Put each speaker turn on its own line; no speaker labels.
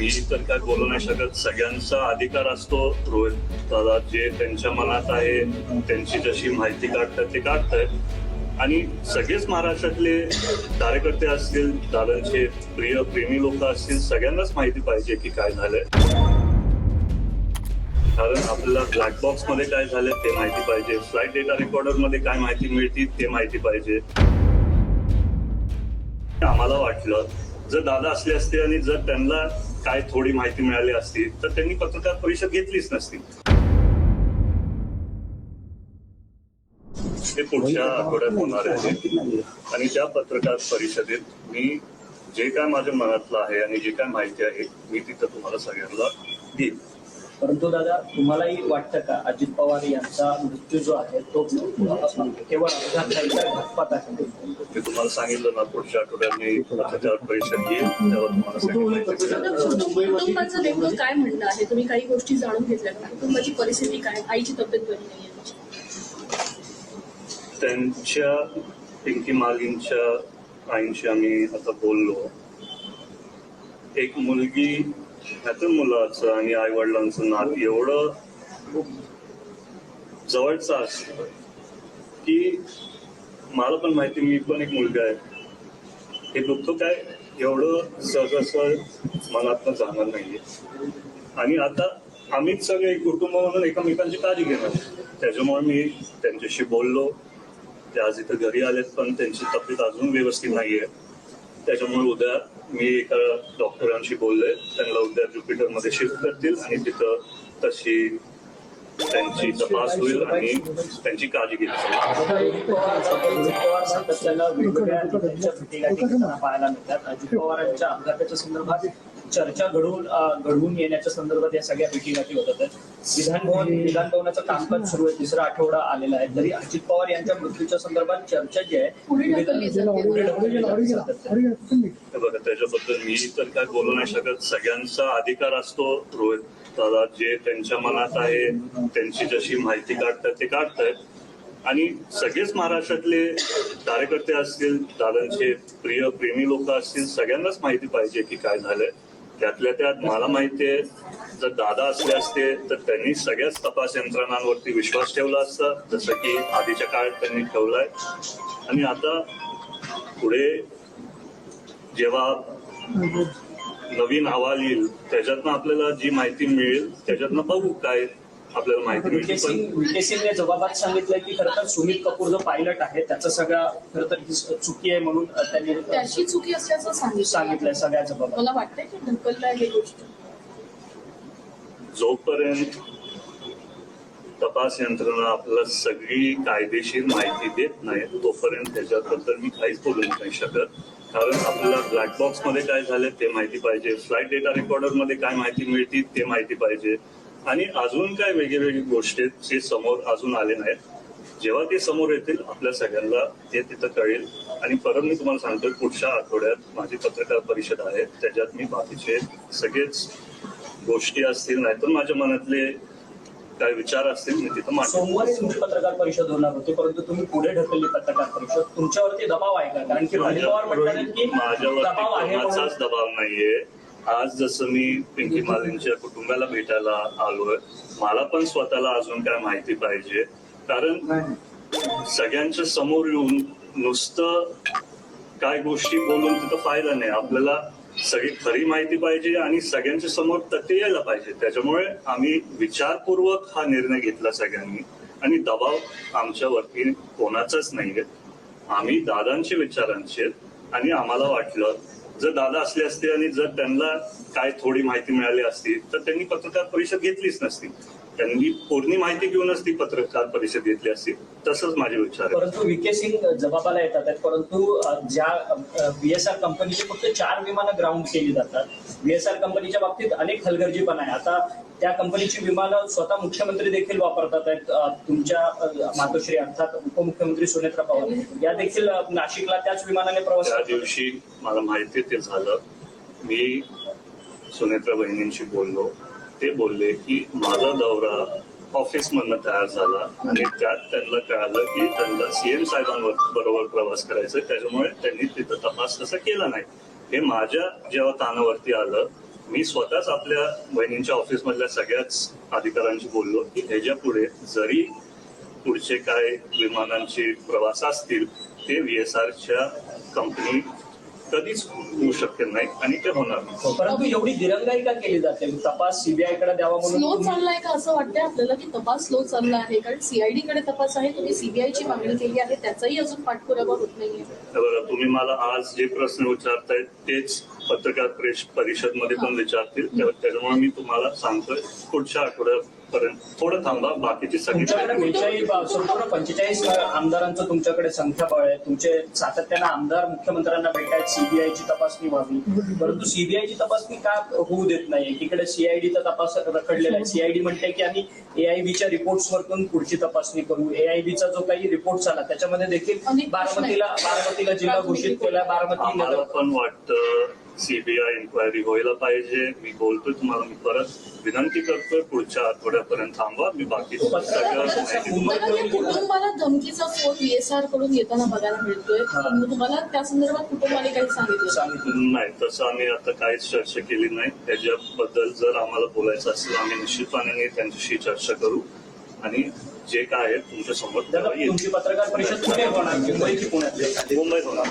मी तर काय बोलू नाही शकत. सगळ्यांचा अधिकार असतो रोहित दादा, जे त्यांच्या मनात आहे त्यांची जशी माहिती काढतात ते काढतायत. आणि सगळेच महाराष्ट्रातले कार्यकर्ते असतील, दादांचे प्रिय प्रेमी लोक असतील, सगळ्यांनाच माहिती पाहिजे की काय झालंय. कारण आपल्याला ब्लॅक बॉक्स मध्ये काय झालं ते माहिती पाहिजे, फ्लाईट डेटा रेकॉर्डर मध्ये काय माहिती मिळते ते माहिती पाहिजे. आम्हाला वाटलं जर दादा असले असते आणि जर त्यांना काय थोडी माहिती मिळाली असती तर त्यांनी पत्रकार परिषद घेतलीच नसती. ते पुढच्या आठवड्यात होणार आहे आणि त्या पत्रकार परिषदेत मी जे काय माझ्या मनातलं आहे आणि जे काय माहिती आहे मी तिथं तुम्हाला सगळ्यांना देईन.
परंतु दादा, तुम्हालाही वाटतं का अजित पवार यांचा मृत्यू जो आहे तो केवळ अपघात नाही तर घातपात आहे?
मी तुम्हाला सांगितलं ना, पुढच्या आठवड्यात मी पत्रकार परिषद घेईन, तेव्हा तुम्हाला सांगितलं.
कुटुंबाचं नेमकं काय म्हणणं आहे? तुम्ही काही गोष्टी जाणून घेतल्या का? कुटुंबाची परिस्थिती काय? आईची तब्येत बरी नाहीये.
त्यांच्या पिंकी मालींच्या आईंशी आम्ही आता बोललो. एक मुलगी नाहीतर मुलाचं आणि आई वडिलांचं नातं एवढं जवळचं असतं की मला पण माहिती, मी पण एक मुलगा आहे. हे दुःख काय एवढं सहज मनातनं जाणार नाहीये. आणि आता आम्हीच सगळे कुटुंब म्हणून एकमेकांची काळजी घेणार. त्याच्यामुळे मी त्यांच्याशी बोललो. ते आज इथं घरी आलेत पण त्यांची तब्येत अजून व्यवस्थित नाहीये. त्याच्यामुळे उद्या मी एका डॉक्टरांशी बोललोय, त्यांना उद्या ज्युपिटरमध्ये शिफ्ट करतील आणि तिथं तशी त्यांची तपास होईल आणि त्यांची काळजी घेतली
अजित पवार पाहायला मिळतात. अजित पवारांच्या अपघाताच्या संदर्भात चर्चा घडवून येण्याच्या संदर्भात या सगळ्या भेटीगाठी होत आहेत. विधान भवनाचं कामकाज सुरू आहे, तिसरा आठवडा आलेला आहे, तरी अजित पवार यांच्या मृत्यूच्या संदर्भात चर्चा जी आहे
बघा. त्याच्याबद्दल मी तर काय बोलू नाही शकत. सगळ्यांचा अधिकार असतो रोहित दादा, जे त्यांच्या मनात आहे त्यांची जशी माहिती काढतात ते काढतायत. आणि सगळेच महाराष्ट्रातले कार्यकर्ते असतील, दादांचे प्रिय प्रेमी लोक असतील, सगळ्यांनाच माहिती पाहिजे की काय झालंय. त्यातल्या त्यात मला माहिती आहे जर दादा असले असते तर त्यांनी सगळ्याच तपास यंत्रणांवरती विश्वास ठेवला असता, जसं की आधीच्या काळात त्यांनी ठेवलाय. आणि आता पुढे जेव्हा नवीन अहवाल येईल त्याच्यातनं आपल्याला जी माहिती मिळेल त्याच्यातनं बघू काय आपल्याला माहिती मिळते.
विके सिंगने जबाबात सांगितलंय की खरं तर सुमित कपूर जो पायलट आहे त्याचं सगळं खरं तर चुकी आहे म्हणून त्यांनी
त्याची चुकी असल्याचं
सांगितलंय सगळ्या जबाबात.
मला वाटतंय की ढकललाय ही गोष्ट.
जोपर्यंत तपास यंत्रणा आपल्याला सगळी कायदेशीर माहिती देत नाही तोपर्यंत त्याच्याबद्दल मी काहीच बोलू नाही शकत. कारण आपल्याला ब्लॅक बॉक्स मध्ये काय झालं ते माहिती पाहिजे, फ्लाईट डेटा रेकॉर्डर मध्ये काय माहिती मिळते ते माहिती पाहिजे. आणि अजून काय वेगळी गोष्टी जे समोर अजून आले नाहीत, जेव्हा ते समोर येतील आपल्या सगळ्यांना ते तिथं कळेल. आणि परत मी तुम्हाला सांगतो पुढच्या आठवड्यात माझी पत्रकार परिषद आहे, त्याच्यात मी बाकीचे सगळेच गोष्टी असतील नाहीतर माझ्या मनातले काय विचार असतील मी तिथं मांडतो.
सोमवारी तुमची पत्रकार परिषद होणार होती परंतु तुम्ही पुढे ढकलली पत्रकार परिषद. तुमच्यावरती दबाव आहे का? कारण की
माझ्यावरती कोणाचाच दबाव नाहीये. आज जसं मी पिंकी मालींच्या कुटुंबाला भेटायला आलोय, मला पण स्वतःला अजून काय माहिती पाहिजे. कारण सगळ्यांच्या समोर येऊन नुसतं काय गोष्टी बोलून तिथं फायदा नाही. आपल्याला सगळी खरी माहिती पाहिजे आणि सगळ्यांच्या समोर तथ्य यायला पाहिजे. त्याच्यामुळे आम्ही विचारपूर्वक हा निर्णय घेतला सगळ्यांनी. आणि दबाव आमच्यावरती कोणाचाच नाहीये. आम्ही दादांचे विचारांचे आणि आम्हाला वाटलं जर दादा असले असते आणि जर त्यांना काय थोडी माहिती मिळाली असती तर त्यांनी पत्रकार परिषद घेतलीच नसती. त्यांनी पूर्ण माहिती घेऊनच ती पत्रकार परिषद घेतली असती. तसंच माझे विचार आहे.
परंतु विके सिंग जबाबाला येतात परंतु ज्या VSR कंपनीचे फक्त 4 विमानं ग्राउंड केली जातात. VSR कंपनीच्या बाबतीत अनेक हलगर्जीपणा आहे. आता त्या कंपनीची विमानं स्वतः मुख्यमंत्री देखील वापरतात आहेत. तुमच्या मातोश्री अर्थात उपमुख्यमंत्री सुनेत्रा पवार या देखील नाशिकला त्याच विमानाने प्रवास.
त्या दिवशी मला माहिती ते झालं. मी सुनेत्रा बहिणींशी बोललो. ते बोलले की माझा दौरा ऑफिसमधनं तयार झाला आणि त्यात त्यांना कळालं की त्यांना CM साहेबांबरोबर प्रवास करायचा, त्याच्यामुळे त्यांनी तिथं तपास तसा केला नाही. हे माझ्या जेव्हा कानावरती आलं मी स्वतःच आपल्या बहिणींच्या ऑफिसमधल्या सगळ्याच अधिकाऱ्यांशी बोललो की ह्याच्या पुढे जरी पुढचे काय विमानांचे प्रवास असतील ते VSRच्या कंपनी कधीच होऊ शक्य नाही आणि ते होणार नाही.
परंतु एवढी दिरंगाई का केली जाते? तपास सीबीआय कडे द्यावा म्हणून
स्लो
तुम्ही-
चाललाय का असं वाटतंय आपल्याला की तपास स्लो चालला आहे? कारण सीआयडी कडे तपास आहे, तुम्ही सीबीआयची मागणी केली आहे, त्याचाही अजून पाठपुरावा होत नाहीये.
हे बघा, तुम्ही मला आज जे प्रश्न विचारताय तेच पत्रकार परिषदमध्ये पण विचारतील. त्याच्यामुळे मी तुम्हाला सांगतोय पुढच्या आठवड्यापर्यंत थोडं थांबा, बाकीची सगळी
तुमच्याकडे 45 आमदारांचं तुमच्याकडे संख्याबळ आहे. तुमचे सातत्यानं आमदार मुख्यमंत्र्यांना भेटायत, सीबीआयची तपासणी व्हावी, परंतु सीबीआयची तपासणी का होऊ देत नाही? एकीकडे सीआयडीचा तपास रखडलेला आहे. सीआयडी म्हणते की आम्ही एआयबीच्या रिपोर्ट्स वरतून पुढची तपासणी करू. एआयबीचा जो काही रिपोर्ट आला त्याच्यामध्ये देखील
अनेक प्रश्न आहेत.
बारामतीला जिल्हा घोषित केला. बारामती
आम्हाला पण वाटतं सीबीआय इन्क्वायरी व्हायला पाहिजे. मी बोलतोय तुम्हाला, मी परत विनंती करतोय पुढच्या आठवड्यापर्यंत थांबवा. मी बाकी सगळं माहिती
दादा, या कुटुंबाला धमकीचा फोन VSR कडून येताना बघायला मिळतोय. तुम्हाला त्या संदर्भात कुटुंबाने काही सांगितलं?
सांगितलं.
नाही, तसं आम्ही आता काहीच चर्चा केली नाही. त्याच्याबद्दल जर आम्हाला बोलायचं असेल आम्ही निश्चितपणे त्यांच्याशी चर्चा करू आणि जे काय आहे तुमच्या समोर
दादा, तुमची पत्रकार परिषद कुठे होणार? मुंबई की पुण्यात?
मुंबईत होणार.